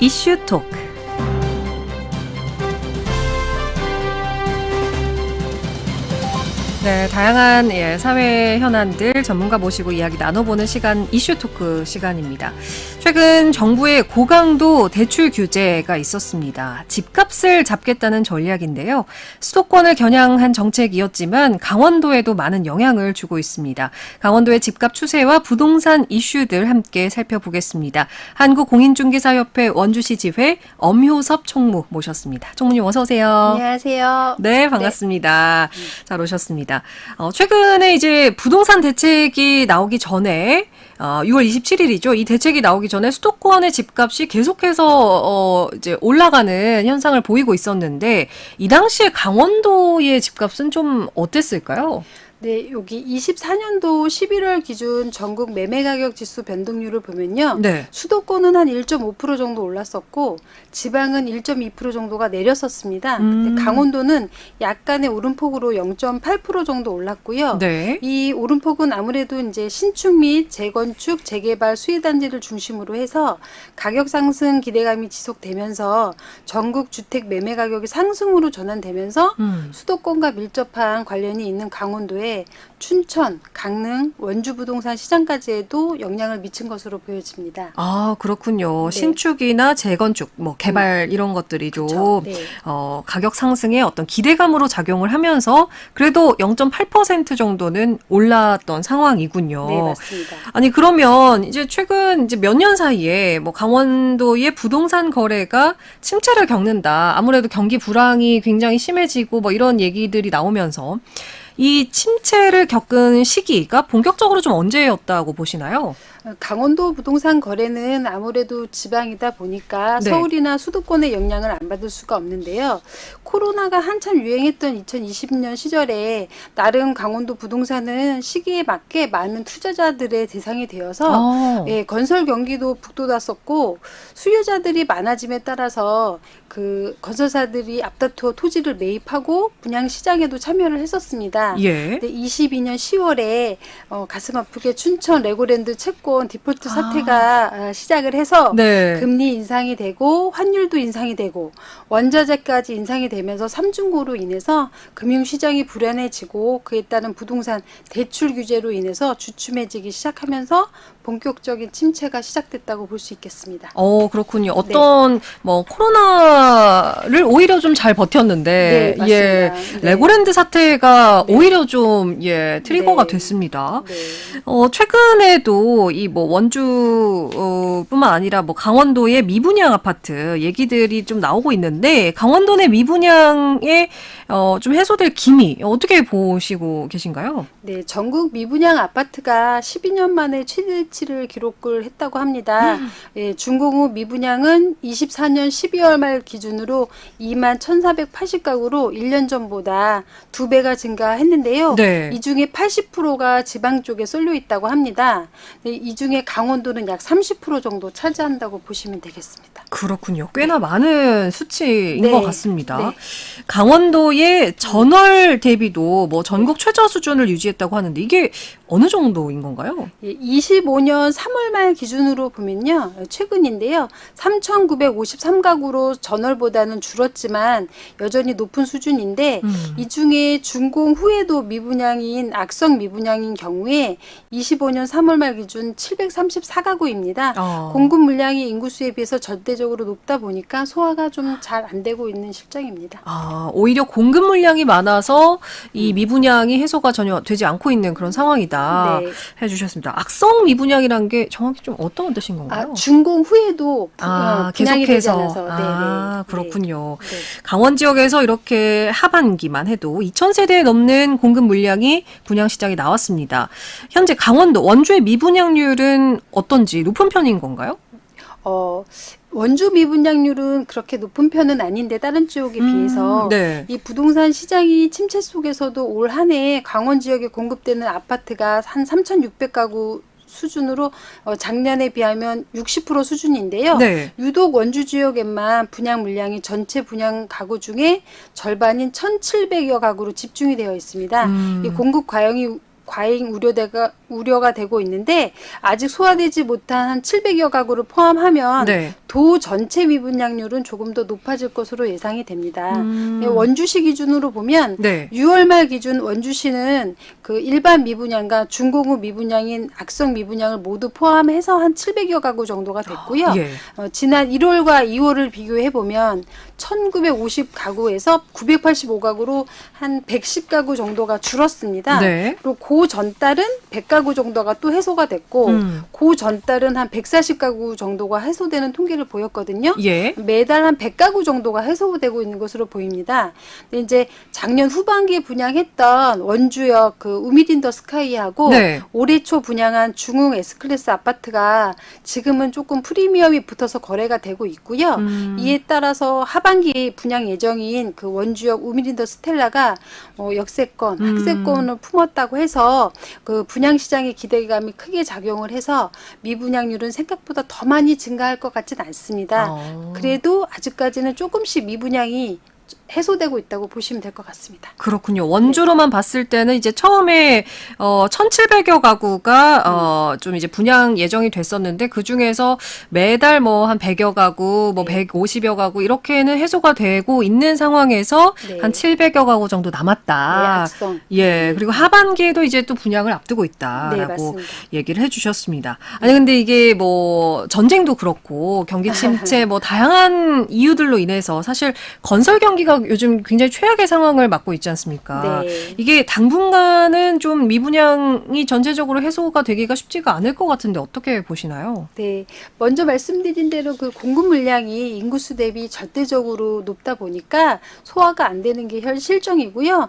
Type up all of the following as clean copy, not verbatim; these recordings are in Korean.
이슈톡. 네, 다양한 사회 현안들 전문가 모시고 이야기 나눠보는 시간, 이슈토크 시간입니다. 최근 정부의 고강도 대출 규제가 있었습니다. 집값을 잡겠다는 전략인데요. 수도권을 겨냥한 정책이었지만 강원도에도 많은 영향을 주고 있습니다. 강원도의 집값 추세와 부동산 이슈들 함께 살펴보겠습니다. 한국공인중개사협회 원주시 지회 엄효섭 총무 모셨습니다. 총무님 어서 오세요. 안녕하세요. 네, 반갑습니다. 잘 오셨습니다. 최근에 이제 부동산 대책이 나오기 전에 6월 27일이죠. 이 대책이 나오기 전에 수도권의 집값이 계속해서 이제 올라가는 현상을 보이고 있었는데 이 당시에 강원도의 집값은 좀 어땠을까요? 네, 여기 24년도 11월 기준 전국 매매가격 지수 변동률을 보면요. 네. 수도권은 한 1.5% 정도 올랐었고 지방은 1.2% 정도가 내렸었습니다. 근데 강원도는 약간의 오름폭으로 0.8% 정도 올랐고요. 네. 이 오름폭은 아무래도 이제 신축 및 재건축, 재개발 수혜단지를 중심으로 해서 가격 상승 기대감이 지속되면서 전국 주택 매매 가격이 상승으로 전환되면서 수도권과 밀접한 관련이 있는 강원도에 춘천, 강릉, 원주 부동산 시장까지에도 영향을 미친 것으로 보여집니다. 아, 그렇군요. 네. 신축이나 재건축, 개발 이런 것들이 좀 네. 가격 상승에 어떤 기대감으로 작용을 하면서 그래도 0.8% 정도는 올랐던 상황이군요. 네, 맞습니다. 아니, 그러면 이제 최근 이제 몇 년 사이에 강원도의 부동산 거래가 침체를 겪는다. 아무래도 경기 불황이 굉장히 심해지고 이런 얘기들이 나오면서 이 침체를 겪은 시기가 본격적으로 좀 언제였다고 보시나요? 강원도 부동산 거래는 아무래도 지방이다 보니까 네. 서울이나 수도권의 영향을 안 받을 수가 없는데요. 코로나가 한참 유행했던 2020년 시절에 나름 강원도 부동산은 시기에 맞게 많은 투자자들의 대상이 되어서 건설 경기도 북돋았었고 수요자들이 많아짐에 따라서 그 건설사들이 앞다투어 토지를 매입하고 분양 시장에도 참여를 했었습니다. 예. 근데 22년 10월에 가슴 아프게 춘천 레고랜드 채권 디폴트 사태가 시작을 해서 네. 금리 인상이 되고 환율도 인상이 되고 원자재까지 인상이 되면서 삼중고로 인해서 금융시장이 불안해지고 그에 따른 부동산 대출 규제로 인해서 주춤해지기 시작하면서 본격적인 침체가 시작됐다고 볼 수 있겠습니다. 그렇군요. 어떤 코로나를 오히려 좀 잘 버텼는데 네, 맞습니다. 네. 레고랜드 사태가 네. 오히려 좀 트리거가 네. 됐습니다. 네. 최근에도 이 원주 뿐만 아니라 강원도의 미분양 아파트 얘기들이 좀 나오고 있는데 강원도 내 미분양에 좀 해소될 기미 어떻게 보시고 계신가요? 네, 전국 미분양 아파트가 12년 만에 최대치를 기록을 했다고 합니다. 예, 준공후 미분양은 24년 12월 말 기준으로 2만 1,480가구로 1년 전보다 2배가 증가했는데요. 네. 이 중에 80%가 지방 쪽에 쏠려 있다고 합니다. 네, 이 중에 강원도는 약 30% 정도 차지한다고 보시면 되겠습니다. 그렇군요. 꽤나 많은 수치인 네. 것 같습니다. 네. 강원도의 전월 대비도 전국 최저 수준을 유지했다고 하는데 이게 어느 정도인 건가요? 예, 25년 3월 말 기준으로 보면요. 최근인데요. 3,953가구로 전월보다는 줄었지만 여전히 높은 수준인데 이 중에 준공 후에도 미분양인 악성 미분양인 경우에 25년 3월 말 기준 734가구입니다. 공급 물량이 인구수에 비해서 절대적으로 높다 보니까 소화가 좀 잘 안 되고 있는 실정입니다. 오히려 공급 물량이 많아서 이 미분양이 해소가 전혀 되지 않고 있는 그런 상황이다 네. 해주셨습니다. 악성 미분양이란 게 정확히 좀 어떤 뜻인 건가요? 준공 후에도 분양이 되지 않아서. 계속해서. 그렇군요. 네. 강원 지역에서 이렇게 하반기만 해도 2,000세대 넘는 공급 물량이 분양시장에 나왔습니다. 현재 강원도, 원주의 미분양률은 어떤지 높은 편인 건가요? 원주 미분양률은 그렇게 높은 편은 아닌데 다른 지역에 비해서 네. 이 부동산 시장이 침체 속에서도 올 한 해 강원 지역에 공급되는 아파트가 한 3,600가구 수준으로 작년에 비하면 60% 수준인데요. 네. 유독 원주 지역에만 분양 물량이 전체 분양 가구 중에 절반인 1,700여 가구로 집중이 되어 있습니다. 이 공급 과잉 우려대가 우려가 되고 있는데 아직 소화되지 못한 한 700여 가구를 포함하면 네. 도 전체 미분양률은 조금 더 높아질 것으로 예상이 됩니다. 원주시 기준으로 보면 네. 6월 말 기준 원주시는 그 일반 미분양과 중공업 미분양인 악성 미분양을 모두 포함해서 한 700여 가구 정도가 됐고요. 예. 지난 1월과 2월을 비교해 보면 1950가구에서 985가구로 한 110가구 정도가 줄었습니다. 네. 그리고 그 전달은 100가구 정도가 또 해소가 됐고 그 전달은 한 140가구 정도가 해소되는 통계를 보였거든요. 예. 매달 한 100가구 정도가 해소되고 있는 것으로 보입니다. 근데 이제 작년 후반기에 분양했던 원주역 그 우미딘더 스카이하고 네. 올해 초 분양한 중흥 S클래스 아파트가 지금은 조금 프리미엄이 붙어서 거래가 되고 있고요. 이에 따라서 하반기 분양 예정인 그 원주역 우미딘더 스텔라가 역세권, 학세권을 품었다고 해서 그 분양 시장의 기대감이 크게 작용을 해서 미분양률은 생각보다 더 많이 증가할 것 같진 않습니다. 그래도 아직까지는 조금씩 미분양이 해소되고 있다고 보시면 될 것 같습니다. 그렇군요. 원주로만 봤을 때는 이제 처음에 1,700여 가구가 좀 이제 분양 예정이 됐었는데 그 중에서 매달 뭐 한 100여 가구, 뭐 네. 150여 가구 이렇게는 해소가 되고 있는 상황에서 네. 한 700여 가구 정도 네, 남았다. 악성. 예. 그리고 하반기에도 이제 또 분양을 앞두고 네, 있다라고 맞습니다. 얘기를 해주셨습니다. 아니 근데 이게 뭐 전쟁도 그렇고 경기 침체 뭐 다양한 이유들로 인해서 사실 건설 경기가 요즘 굉장히 최악의 상황을 맞고 있지 않습니까? 네. 이게 당분간은 좀 미분양이 전체적으로 해소가 되기가 쉽지가 않을 것 같은데 어떻게 보시나요? 네, 먼저 말씀드린 대로 그 공급 물량이 인구수 대비 절대적으로 높다 보니까 소화가 안 되는 게 현실정이고요.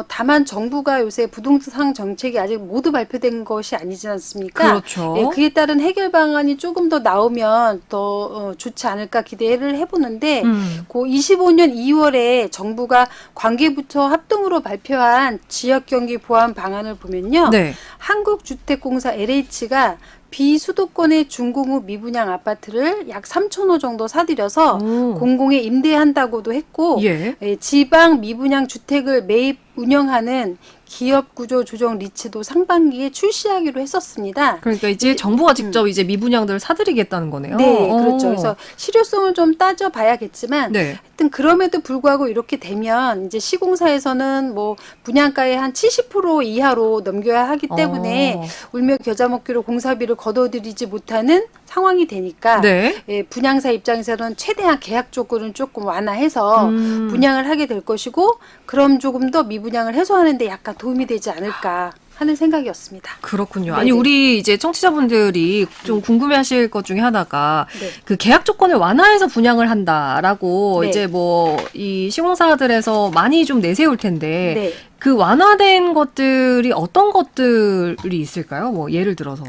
다만 정부가 요새 부동산 정책이 아직 모두 발표된 것이 아니지 않습니까? 그렇죠. 네, 그에 따른 해결 방안이 조금 더 나오면 더 좋지 않을까 기대를 해보는데 그 25년 2월에 정부가 관계부처 합동으로 발표한 지역경기 보완 방안을 보면요. 네. 한국주택공사 LH가 비수도권의 중공업 미분양 아파트를 약 3,000호 정도 사들여서 공공에 임대한다고도 했고 예. 지방 미분양 주택을 매입 운영하는 기업구조 조정 리츠도 상반기에 출시하기로 했었습니다. 그러니까 이제 정부가 직접 이제 미분양들을 사들이겠다는 거네요. 네, 그렇죠. 그래서 실효성을 좀 따져봐야겠지만 네. 하여튼 그럼에도 불구하고 이렇게 되면 이제 시공사에서는 뭐 분양가의 한 70% 이하로 넘겨야 하기 때문에 울며 겨자 먹기로 공사비를 거둬들이지 못하는 상황이 되니까 네. 예, 분양사 입장에서는 최대한 계약 조건을 조금 완화해서 분양을 하게 될 것이고 그럼 조금 더 미분양을 해소하는 데 약간 도움이 되지 않을까 하는 생각이었습니다. 그렇군요. 네네. 아니 우리 이제 청취자분들이 좀 궁금해하실 것 중에 하나가 네. 그 계약 조건을 완화해서 분양을 한다라고 네. 이제 뭐 이 시공사들에서 많이 좀 내세울 텐데 네. 그 완화된 것들이 어떤 것들이 있을까요? 뭐 예를 들어서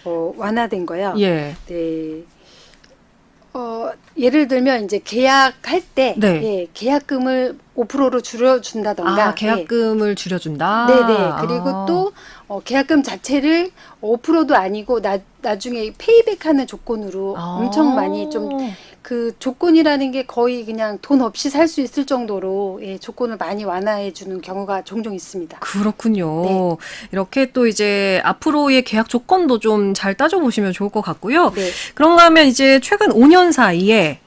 완화된 거요. 예. 네. 예를 들면 이제 계약할 때 네. 예, 계약금을 5%로 줄여준다던가 계약금을 줄여준다. 네네. 그리고 또 계약금 자체를 5%도 아니고 나중에 페이백하는 조건으로 엄청 많이 좀 그 조건이라는 게 거의 그냥 돈 없이 살 수 있을 정도로 예, 조건을 많이 완화해 주는 경우가 종종 있습니다. 그렇군요. 네. 이렇게 또 이제 앞으로의 계약 조건도 좀 잘 따져보시면 좋을 것 같고요. 네. 그런가 하면 이제 최근 5년 사이에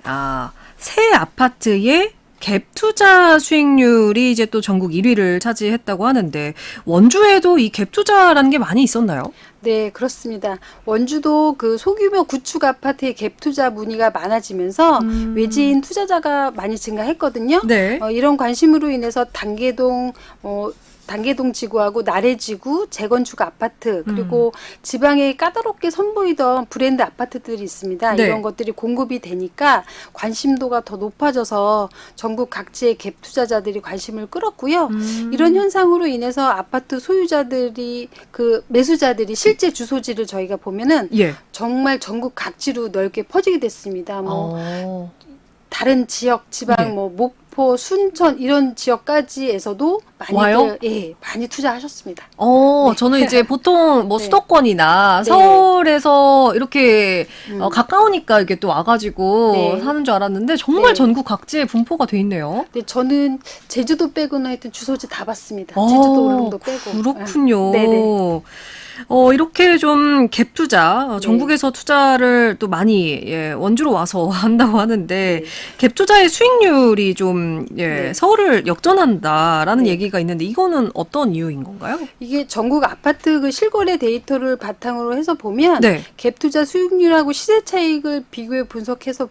새 아파트의 갭 투자 수익률이 이제 또 전국 1위를 차지했다고 하는데 원주에도 이 갭 투자라는 게 많이 있었나요? 네, 그렇습니다. 원주도 그 소규모 구축 아파트의 갭 투자 문의가 많아지면서 외지인 투자자가 많이 증가했거든요. 네. 이런 관심으로 인해서 단계동 지구하고 나래지구, 재건축 아파트, 그리고 지방에 까다롭게 선보이던 브랜드 아파트들이 있습니다. 네. 이런 것들이 공급이 되니까 관심도가 더 높아져서 전국 각지의 갭 투자자들이 관심을 끌었고요. 이런 현상으로 인해서 아파트 소유자들이 그 매수자들이 실제 주소지를 저희가 보면은 예. 정말 전국 각지로 넓게 퍼지게 됐습니다. 뭐 다른 지역, 지방, 네. 뭐 목포, 순천 이런 지역까지에서도 와요? 많이 투자하셨습니다. 저는 이제 보통 뭐 네. 수도권이나 네. 서울에서 이렇게 가까우니까 이게 또 와가지고 네. 사는 줄 알았는데 정말 네. 전국 각지에 분포가 돼 있네요. 네, 저는 제주도 빼고는 하여튼 주소지 다 봤습니다. 제주도, 울릉도 빼고. 그렇군요. 네네. 이렇게 좀 갭 투자, 네. 전국에서 투자를 또 많이 원주로 와서 한다고 하는데 네. 갭 투자의 수익률이 좀 네. 서울을 역전한다라는 네. 얘기가 있는데 이거는 어떤 이유인 건가요? 이게 전국 아파트 그 실거래 데이터를 바탕으로 해서 보면 네. 갭 투자 수익률하고 시세 차익을 비교해 분석해서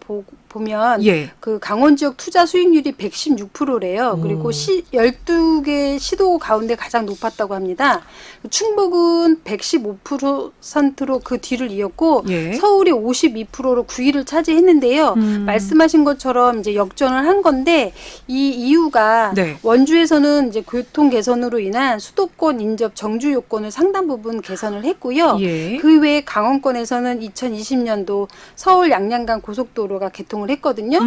보면 예. 그 강원 지역 투자 수익률이 116%래요. 그리고 12개 시도 가운데 가장 높았다고 합니다. 충북은 115%로 그 뒤를 이었고 예. 서울이 52%로 9위를 차지했는데요. 말씀하신 것처럼 이제 역전을 한 건데 이 이유가 네. 원주에서는 이제 교통 개선으로 인한 수도권 인접 정주 요건을 상당 부분 개선을 했고요. 예. 그 외에 강원권에서는 2020년도 서울 양양간 고속도로가 개통을 했거든요.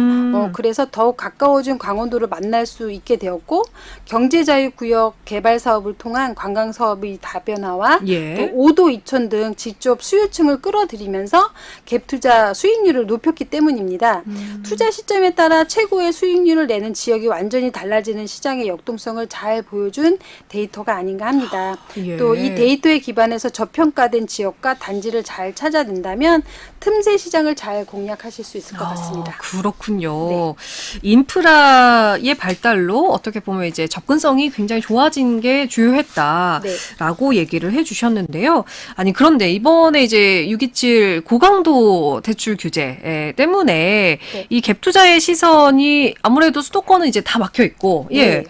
그래서 더욱 가까워진 강원도를 만날 수 있게 되었고 경제자유구역 개발 사업을 통한 관광 사업의 다변화와 예. 또 5도 이천 등 직접 수요층을 끌어들이면서 갭 투자 수익률을 높였기 때문입니다. 투자 시점에 따라 최고의 수익률을 내는 지역이 완전히 달라지는 시장의 역동성을 잘 보여준 데이터가 아닌가 합니다. 예. 또 이 데이터에 기반해서 저평가된 지역과 단지를 잘 찾아낸다면 틈새 시장을 잘 공략하실 수 있을 것 같습니다. 그렇군요. 네. 인프라의 발달로 어떻게 보면 이제 접근성이 굉장히 좋아진 게 주요했다라고 네. 얘기를 해주셨는데요. 아니 그런데 이번에 이제 627 고강도 대출 규제 때문에 네. 이 갭 투자의 시선이 아무래도 수도권은 이제 다 막혀 있고, 예. 네.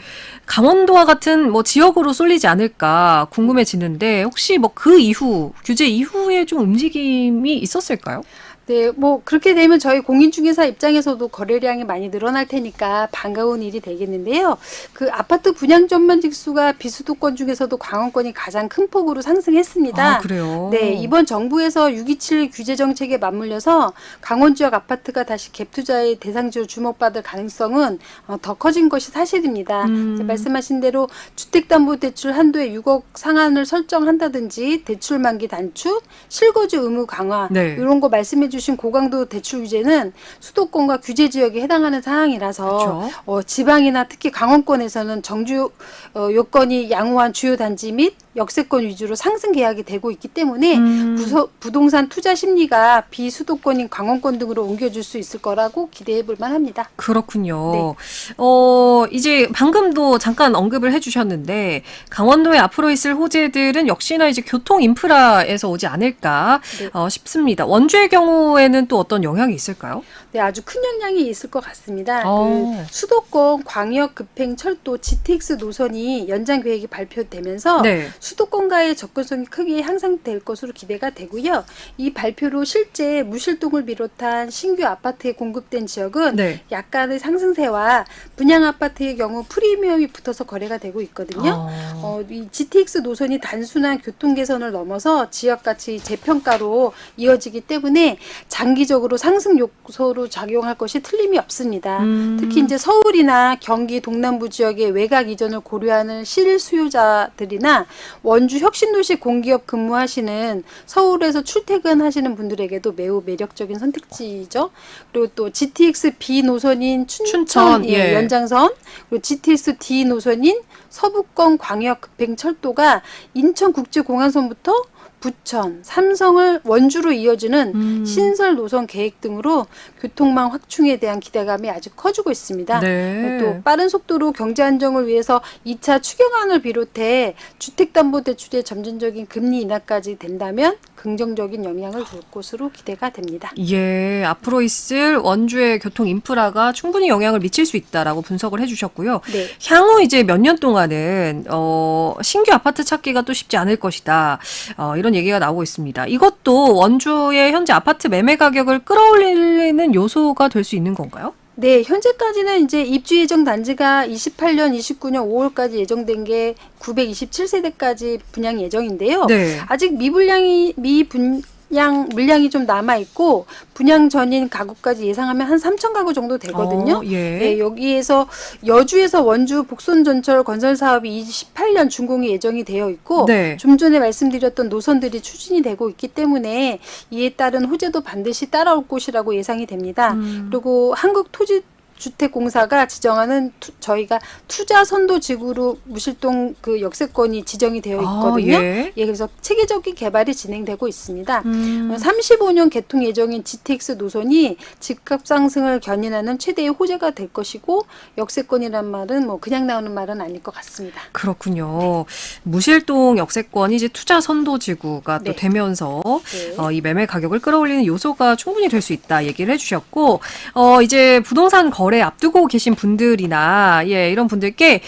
강원도와 같은 뭐 지역으로 쏠리지 않을까 궁금해지는데 혹시 뭐 그 이후 규제 이후에 좀 움직임이 있었을까요? 네, 뭐 그렇게 되면 저희 공인중개사 입장에서도 거래량이 많이 늘어날 테니까 반가운 일이 되겠는데요. 그 아파트 분양 전반직 수가 비수도권 중에서도 강원권이 가장 큰 폭으로 상승했습니다. 그래요? 네, 이번 정부에서 627 규제 정책에 맞물려서 강원 지역 아파트가 다시 갭 투자의 대상지로 주목받을 가능성은 더 커진 것이 사실입니다. 말씀하신 대로 주택담보대출 한도에 6억 상한을 설정한다든지 대출 만기 단축, 실거주 의무 강화 네. 이런 거 말씀해 주신 고강도 대출 규제는 수도권과 규제 지역에 해당하는 사항이라서 그렇죠. 지방이나 특히 강원권에서는 정주 요건이 양호한 주요 단지 및 역세권 위주로 상승 계약이 되고 있기 때문에 부동산 투자 심리가 비수도권인 강원권 등으로 옮겨줄 수 있을 거라고 기대해 볼 만합니다. 그렇군요. 이제 방금도 잠깐 언급을 해주셨는데 강원도에 앞으로 있을 호재들은 역시나 이제 교통 인프라에서 오지 않을까 네. 싶습니다. 원주의 경우에는 또 어떤 영향이 있을까요? 네, 아주 큰 영향이 있을 것 같습니다. 어. 그 수도권 광역 급행 철도 GTX 노선이 연장 계획이 발표되면서 네. 수도권과의 접근성이 크게 향상될 것으로 기대가 되고요. 이 발표로 실제 무실동을 비롯한 신규 아파트에 공급된 지역은 네. 약간의 상승세와 분양 아파트의 경우 프리미엄이 붙어서 거래가 되고 있거든요. 이 GTX 노선이 단순한 교통 개선을 넘어서 지역 가치 재평가로 이어지기 때문에 장기적으로 상승 요소로 작용할 것이 틀림이 없습니다. 특히 이제 서울이나 경기 동남부 지역의 외곽 이전을 고려하는 실수요자들이나 원주 혁신도시 공기업 근무하시는 서울에서 출퇴근하시는 분들에게도 매우 매력적인 선택지죠. 그리고 또 GTX B 노선인 춘천 예. 연장선, 그리고 GTX D 노선인 서부권 광역 급행철도가 인천국제공항선부터 부천, 삼성을 원주로 이어지는 신설 노선 계획 등으로 교통망 확충에 대한 기대감이 아주 커지고 있습니다. 네. 또 빠른 속도로 경제 안정을 위해서 2차 추경안을 비롯해 주택담보대출의 점진적인 금리 인하까지 된다면 긍정적인 영향을 줄 것으로 기대가 됩니다. 예, 앞으로 있을 원주의 교통 인프라가 충분히 영향을 미칠 수 있다라고 분석을 해주셨고요. 네. 향후 이제 몇 년 동안은 신규 아파트 찾기가 또 쉽지 않을 것이다. 이런 얘기가 나오고 있습니다. 이것도 원주의 현재 아파트 매매 가격을 끌어올리는 요소가 될 수 있는 건가요? 네, 현재까지는 이제 입주 예정 단지가 28년, 29년 5월까지 예정된 게 927세대까지 분양 예정인데요. 네. 아직 미분양 물량이 좀 남아 있고 분양 전인 가구까지 예상하면 한 3천 가구 정도 되거든요. 예, 여기에서 여주에서 원주 복선전철 건설 사업이 28년 준공이 예정이 되어 있고 네. 좀 전에 말씀드렸던 노선들이 추진이 되고 있기 때문에 이에 따른 호재도 반드시 따라올 것이라고 예상이 됩니다. 그리고 한국토지주택공사가 지정하는 저희가 투자 선도 지구로 무실동 그 역세권이 지정이 되어 있거든요. 예, 그래서 체계적인 개발이 진행되고 있습니다. 35년 개통 예정인 GTX 노선이 집값 상승을 견인하는 최대의 호재가 될 것이고 역세권이란 말은 뭐 그냥 나오는 말은 아닐 것 같습니다. 그렇군요. 무실동 역세권이 이제 투자 선도지구가 또 네. 되면서 네. 이 매매 가격을 끌어올리는 요소가 충분히 될 수 있다 얘기를 해주셨고 이제 부동산 거래 앞두고 계신 분들이나 이런 분들께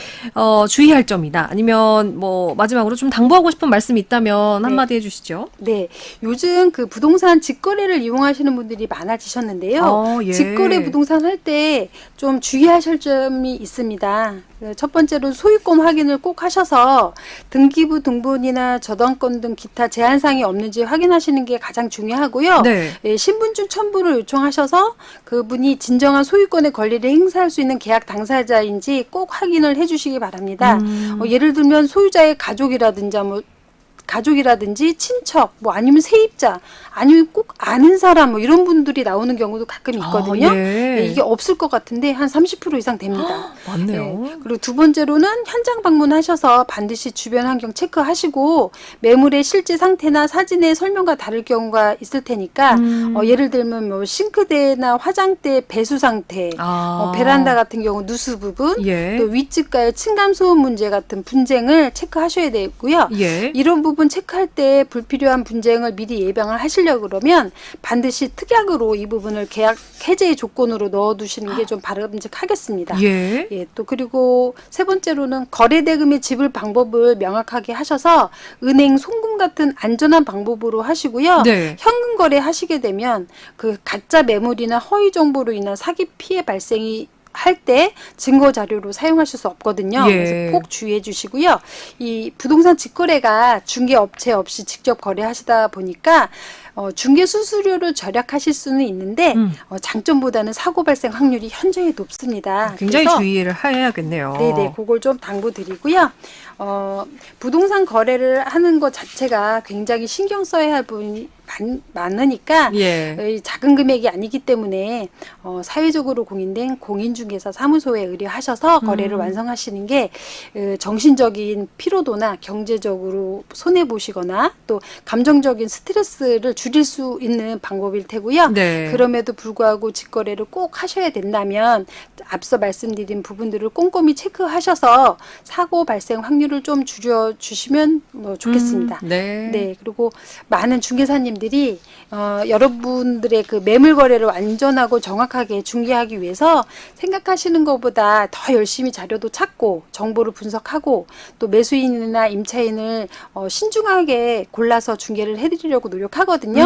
주의할 점이나 아니면 뭐 마지막으로 좀 당부하고 싶은 말씀이 있다면 한마디 해주시죠. 네, 요즘 그 부동산 직거래를 이용하시는 분들이 많아지셨는데요. 직거래 부동산 할 때 좀 주의하실 점이 있습니다. 첫 번째로 소유권 확인을 꼭 하셔서 등기부 등본이나 저당권 등 기타 제한사항이 없는지 확인하시는 게 가장 중요하고요. 네. 예, 신분증 첨부를 요청하셔서 그분이 진정한 소유권의 권리를 행사할 수 있는 계약 당사자인지 꼭 확인을 해주시기 바랍니다. 예를 들면 소유자의 가족이라든지 친척, 뭐 아니면 세입자, 아니면 꼭 아는 사람, 뭐 이런 분들이 나오는 경우도 가끔 있거든요. 네, 이게 없을 것 같은데 한 30% 이상 됩니다. 맞네요. 네, 그리고 두 번째로는 현장 방문하셔서 반드시 주변 환경 체크하시고 매물의 실제 상태나 사진의 설명과 다를 경우가 있을 테니까 예를 들면 뭐 싱크대나 화장대 배수 상태, 베란다 같은 경우 누수 부분, 또 윗집과의 층간 소음 문제 같은 분쟁을 체크하셔야 되고요. 이런 부분 체크할 때 불필요한 분쟁을 미리 예방을 하시려고 그러면 반드시 특약으로 이 부분을 계약 해제의 조건으로 넣어두시는 게 좀 바람직하겠습니다. 예, 또 그리고 세 번째로는 거래 대금의 지불 방법을 명확하게 하셔서 은행 송금 같은 안전한 방법으로 하시고요. 현금 거래 하시게 되면 그 가짜 매물이나 허위 정보로 인한 사기 피해 발생이 할 때 증거 자료로 사용하실 수 없거든요. 그래서 꼭 주의해 주시고요. 이 부동산 직거래가 중개업체 없이 직접 거래하시다 보니까 중개 수수료를 절약하실 수는 있는데 장점보다는 사고 발생 확률이 현저히 높습니다. 굉장히 주의를 해야겠네요. 네네, 그걸 좀 당부드리고요. 부동산 거래를 하는 것 자체가 굉장히 신경 써야 할 부분이 많으니까 작은 금액이 아니기 때문에 사회적으로 공인된 공인중개사 사무소에 의뢰하셔서 거래를 완성하시는 게 정신적인 피로도나 경제적으로 손해 보시거나 또 감정적인 스트레스를 줄일 수 있는 방법일 테고요. 그럼에도 불구하고 직거래를 꼭 하셔야 된다면 앞서 말씀드린 부분들을 꼼꼼히 체크하셔서 사고 발생 확률을 좀 줄여주시면 좋겠습니다. 네, 그리고 많은 중개사님들이 여러분들의 그 매물 거래를 안전하고 정확하게 중개하기 위해서 생각하시는 것보다 더 열심히 자료도 찾고 정보를 분석하고 또 매수인이나 임차인을 신중하게 골라서 중개를 해드리려고 노력하거든요.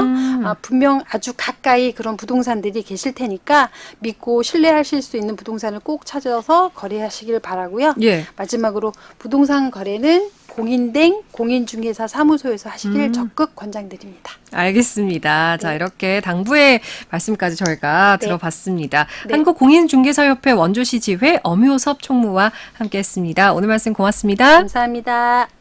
분명 아주 가까이 그런 부동산들이 계실 테니까 믿고 신뢰하실 수 있는 부동산을 꼭 찾아서 거래하시길 바라고요. 마지막으로 부동산 거래는 공인된 공인중개사 사무소에서 하시길 적극 권장드립니다. 알겠습니다. 자, 이렇게 당부의 말씀까지 저희가 들어봤습니다. 한국공인중개사협회 원주시 지회 엄효섭 총무와 함께했습니다. 오늘 말씀 고맙습니다. 감사합니다.